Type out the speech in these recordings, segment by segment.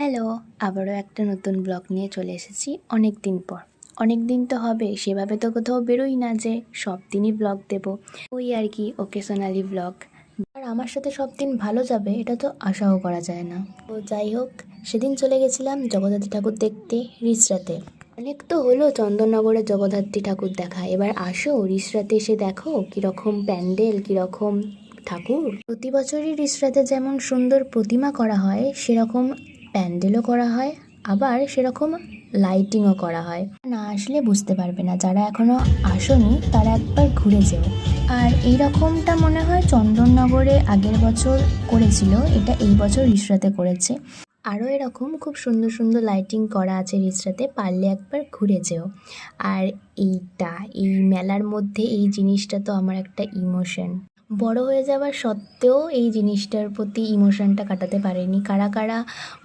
Hello, আবারও একটা নতুন ব্লগ নিয়ে চলে এসেছি অনেক দিন পর। অনেক দিন তো হবে, সেভাবে তো কোথাও বেরোই না যে সব দিনই ব্লগ দেব। ওই আর কি ওকেশনালি ব্লগ। আর আমার সাথে সব দিন ভালো যাবে এটা তো আশাও করা যায় না। তো যাই হোক, সেদিন চলে গেছিলাম জগদ্ধাত্রী ঠাকুর দেখতে রিসরাতে। অনেক তো হলো চন্দননগরের জগদ্ধাত্রী ঠাকুর দেখা, এবার আসো রিসরাতে এসে দেখো কীরকম প্যান্ডেল, কীরকম ঠাকুর। প্রতি বছরই রিসরাতে যেমন সুন্দর প্রতিমা করা হয় সেরকম প্যান্ডেলও করা হয়, আবার সেরকম লাইটিংও করা হয়। না আসলে বুঝতে পারবে না, যারা এখনও আসোনি তারা একবার ঘুরে যেও। আর এই রকমটা মনে হয় চন্দননগরে আগের বছর করেছিল, এটা এই বছর রিসরাতে করেছে। আরও এরকম খুব সুন্দর সুন্দর লাইটিং করা আছে রিসরাতে, পারলে একবার ঘুরে যেও। আর এই মেলার মধ্যে এই জিনিসটা তো আমার একটা ইমোশন। বড় হয়ে যাওয়ার সত্ত্বেও এই জিনিসটার প্রতি ইমোশনটা কাটাতে পারেনি। কারা কারা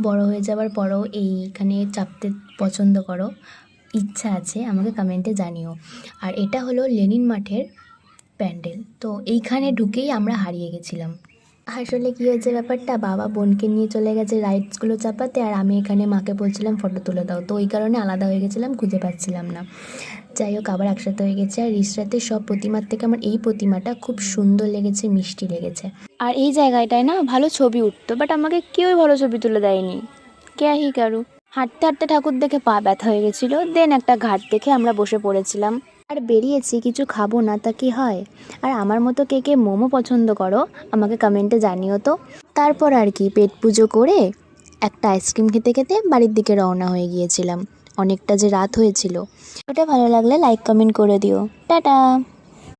বড় হয়ে যাওয়ার পরও এইখানে চাপতে পছন্দ করো, ইচ্ছা আছে আমাকে কমেন্টে জানিও। আর এটা হলো লেনিন মাঠের প্যান্ডেল, তো এইখানে ঢুকেই আমরা হারিয়ে গেছিলাম। আসলে কী হয়েছে ব্যাপারটা, বাবা বোনকে নিয়ে চলে গেছে রাইডসগুলো চাপাতে, আর আমি এখানে মাকে বলছিলাম ফটো তুলে দাও, তো ওই কারণে আলাদা হয়ে গেছিলাম, খুঁজে পাচ্ছিলাম না। যাই হোক, আবার একসাথে হয়ে গেছে। আর রিসরাতে সব প্রতিমার থেকে আমার এই প্রতিমাটা খুব সুন্দর লেগেছে, মিষ্টি লেগেছে। আর এই জায়গাটায় না ভালো ছবি উঠতো, বাট আমাকে কেউই ভালো ছবি তুলে দেয়নি। হি কারু হাঁটতে হাঁটতে ঠাকুর দেখে পা ব্যথা হয়ে গেছিলো, দেন একটা ঘাট দেখে আমরা বসে পড়েছিলাম আর বেরিয়েছি। কিছু খাবো না তা কি হয়। আর আমার মতো কে কে মোমো পছন্দ করো আমাকে কমেন্টে জানিও তো। তারপর আর কি পেট পুজো করে একটা আইসক্রিম খেতে খেতে বাড়ির দিকে রওনা হয়ে গিয়েছিলাম। অনেকটা যে রাত হয়েছিল। ওটা ভালো লাগলে লাইক কমেন্ট করে দিও। টাটা।